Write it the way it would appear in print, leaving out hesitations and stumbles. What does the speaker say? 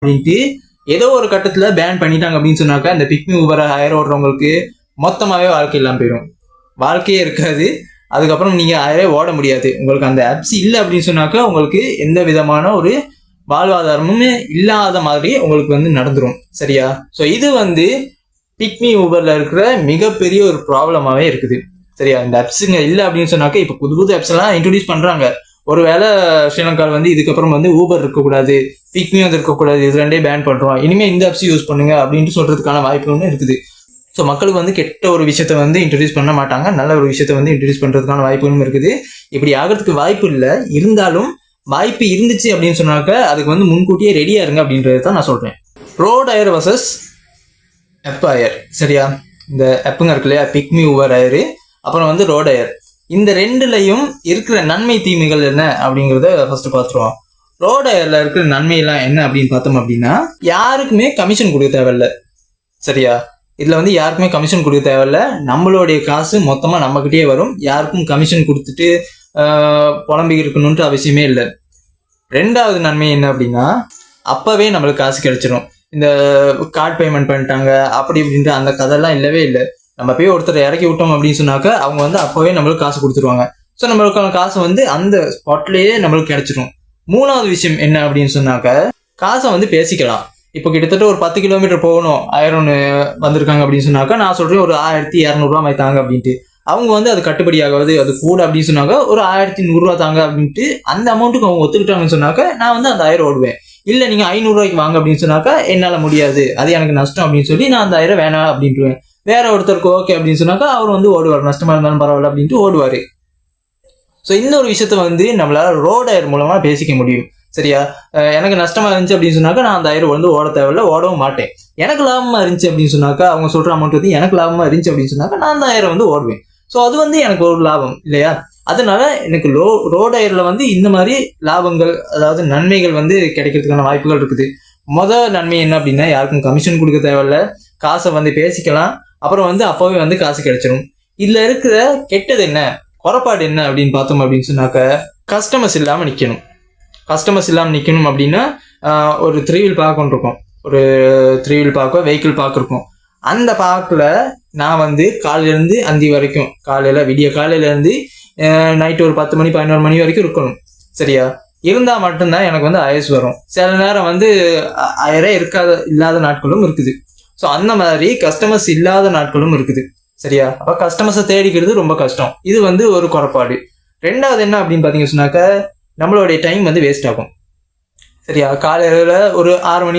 அப்படின்ட்டு ஏதோ ஒரு கட்டத்துல பேன் பண்ணிட்டாங்க அப்படின்னு சொன்னாக்கா இந்த பிக்மி ஊபர் ஹையர் ஓடுறவங்களுக்கு மொத்தமாவே வாழ்க்கை இல்லாமல் போயிடும். வாழ்க்கையே இருக்காது. அதுக்கப்புறம் நீங்க ஹையரே ஓட முடியாது. உங்களுக்கு அந்த ஆப்ஸ் இல்லை அப்படின்னு சொன்னாக்கா உங்களுக்கு எந்த விதமான ஒரு வாழ்வாதாரமுமே இல்லாத மாதிரி உங்களுக்கு நடந்துரும். சரியா? ஸோ இது பிக்மி ஊபர்ல இருக்கிற மிகப்பெரிய ஒரு ப்ராப்ளமாவே இருக்குது. சரியா? இந்த ஆப்ஸுங்க இல்லை அப்படின்னு சொன்னாக்கா இப்போ புது புது ஆப்ஸ் எல்லாம் இன்ட்ரோடியூஸ் பண்றாங்க. ஒருவேளை ஸ்ரீலங்காவில் இதுக்கப்புறம் ஊபர் இருக்கக்கூடாது, பிக்மி இருக்கக்கூடாது, இது ரெண்டே பேன் பண்றோம், இனிமே இந்த ஆப்ஸ் யூஸ் பண்ணுங்க அப்படின்ட்டு சொல்றதுக்கான வாய்ப்புகளும் இருக்குது. ஸோ மக்களுக்கு கெட்ட ஒரு விஷயத்த இன்ட்ரடியூஸ் பண்ண மாட்டாங்க, நல்ல ஒரு விஷயத்த இன்ட்ரடியூஸ் பண்றதுக்கான வாய்ப்புகளும் இருக்குது. இப்படி ஆகிறதுக்கு வாய்ப்பு இல்லை, இருந்தாலும் வாய்ப்பு இருந்துச்சு அப்படின்னு சொன்னாக்க அதுக்கு முன்கூட்டியே ரெடியா இருங்க அப்படின்றது தான் நான் சொல்றேன். Road hire versus app hire. சரியா? இந்த ஆப்புங்க இருக்கு இல்லையா, பிக்மி ஊபர் ஹையர், அப்புறம் ரோட் ஹையர், இந்த ரெண்டுலையும் இருக்கிற நன்மை தீமைகள் என்ன அப்படிங்கிறத ஃபர்ஸ்ட் பார்த்துருவோம். ரோட் ஹையர்ல இருக்கிற நன்மையெல்லாம் என்ன அப்படின்னு பார்த்தோம் அப்படின்னா, யாருக்குமே கமிஷன் கொடுக்க தேவையில்ல. சரியா? இதுல யாருக்குமே கமிஷன் கொடுக்க தேவையில்ல. நம்மளுடைய காசு மொத்தமா நம்மகிட்டயே வரும். யாருக்கும் கமிஷன் கொடுத்துட்டு புலம்பி இருக்கணும்ன்ற அவசியமே இல்லை. ரெண்டாவது நன்மை என்ன அப்படின்னா, அப்பவே நம்மளுக்கு காசு கிடைச்சிடும். இந்த கார்டு பேமெண்ட் பண்ணிட்டாங்க அப்படி இப்படின்ற அந்த கதையெல்லாம் இல்லவே இல்லை. நம்ம போய் ஒருத்தர் இறக்கி விட்டோம் அப்படின்னு சொன்னாக்க அவங்க அப்பவே நம்மளுக்கு காசு கொடுத்துருவாங்க. ஸோ நம்மளுக்கான காசு அந்த ஸ்பாட்லயே நம்மளுக்கு கிடைச்சிடும். மூணாவது விஷயம் என்ன அப்படின்னு சொன்னாக்க, காசை பேசிக்கலாம். இப்போ கிட்டத்தட்ட ஒரு 10 கிலோமீட்டர் போகணும், 1000 வந்திருக்காங்க அப்படின்னு சொன்னாக்கா நான் சொல்றேன் ஒரு 1200 ரூபா தாங்க அப்படின்ட்டு. அவங்க அது கட்டுப்படி ஆகாது, அது கூட அப்படின்னு சொன்னாக்க ஒரு 1100 ரூபா தாங்க அப்படின்ட்டு அந்த அமௌண்ட்டுக்கு அவங்க ஒத்துக்கிட்டாங்கன்னு சொன்னாக்க நான் அந்த 1000 ஓடுவேன். இல்லை நீங்க 500 ரூபாய்க்கு வாங்க அப்படின்னு சொன்னாக்கா என்னால முடியாது, அது எனக்கு நஷ்டம் அப்படின்னு சொல்லி நான் அந்த 1000 வேணாம் அப்படின்ட்டுருவேன். வேற ஒருத்தருக்கு ஓகே அப்படின்னு சொன்னாக்கா அவர் ஓடுவார், நஷ்டமா இருந்தாலும் பரவாயில்ல அப்படின்ட்டு ஓடுவாரு. ஸோ இந்த ஒரு விஷயத்த நம்மளால ரோட் ஹையர் மூலமா பேசிக்க முடியும். சரியா? எனக்கு நஷ்டமா இருந்துச்சு அப்படின்னு சொன்னாக்கா நான் அந்த 1000 ஓட தேவையில்ல, ஓடவும் மாட்டேன். எனக்கு லாபமா இருந்துச்சு அப்படின்னு சொன்னாக்கா அவங்க சொல்ற அமௌண்ட் எனக்கு லாபமா இருந்துச்சு அப்படின்னு சொன்னாக்கா நான் அந்த 1000 ஓடுவேன். ஸோ அது எனக்கு ஒரு லாபம் இல்லையா? அதனால எனக்கு ரோட் ஹையர்ல இந்த மாதிரி லாபங்கள், அதாவது நன்மைகள் கிடைக்கிறதுக்கான வாய்ப்புகள் இருக்குது. முதல் நன்மை என்ன அப்படின்னா, யாருக்கும் கமிஷன் கொடுக்க தேவையில்ல, காசை பேசிக்கலாம், அப்புறம் அப்பவே காசு கிடைச்சிடும். இதுல இருக்கிற கெட்டது என்ன, குறைபாடு என்ன அப்படின்னு பார்த்தோம் அப்படின்னு சொன்னாக்க, கஸ்டமர்ஸ் இல்லாம நிக்கணும். கஸ்டமர்ஸ் இல்லாமல் நிற்கணும் அப்படின்னா, ஒரு 3 வீல் பார்க் ஒன்று இருக்கும், ஒரு 3 வீல் பார்க்கோ வெஹிக்கிள் பார்க் இருக்கும். அந்த பார்க்கில் நான் காலையிலேருந்து அந்தி வரைக்கும், காலையில் விடிய காலையிலேருந்து நைட்டு ஒரு 10 மணி 11 மணி வரைக்கும் இருக்கணும். சரியா? இருந்தால் மட்டும்தான் எனக்கு ஐஎஸ் வரும். சில நேரம் 1000 இல்லாத நாட்களும் இருக்குது. ஸோ அந்த மாதிரி கஸ்டமர்ஸ் இல்லாத நாட்களும் இருக்குது. சரியா? அப்போ கஸ்டமர்ஸை தேடிக்கிறது ரொம்ப கஷ்டம். இது ஒரு குறைபாடு. ரெண்டாவது என்ன அப்படின்னு பார்த்தீங்கன்னு சொன்னாக்க, நம்மளுடைய டைம் வேஸ்ட் ஆகும். சரியா? காலையில் ஒரு 6 மணி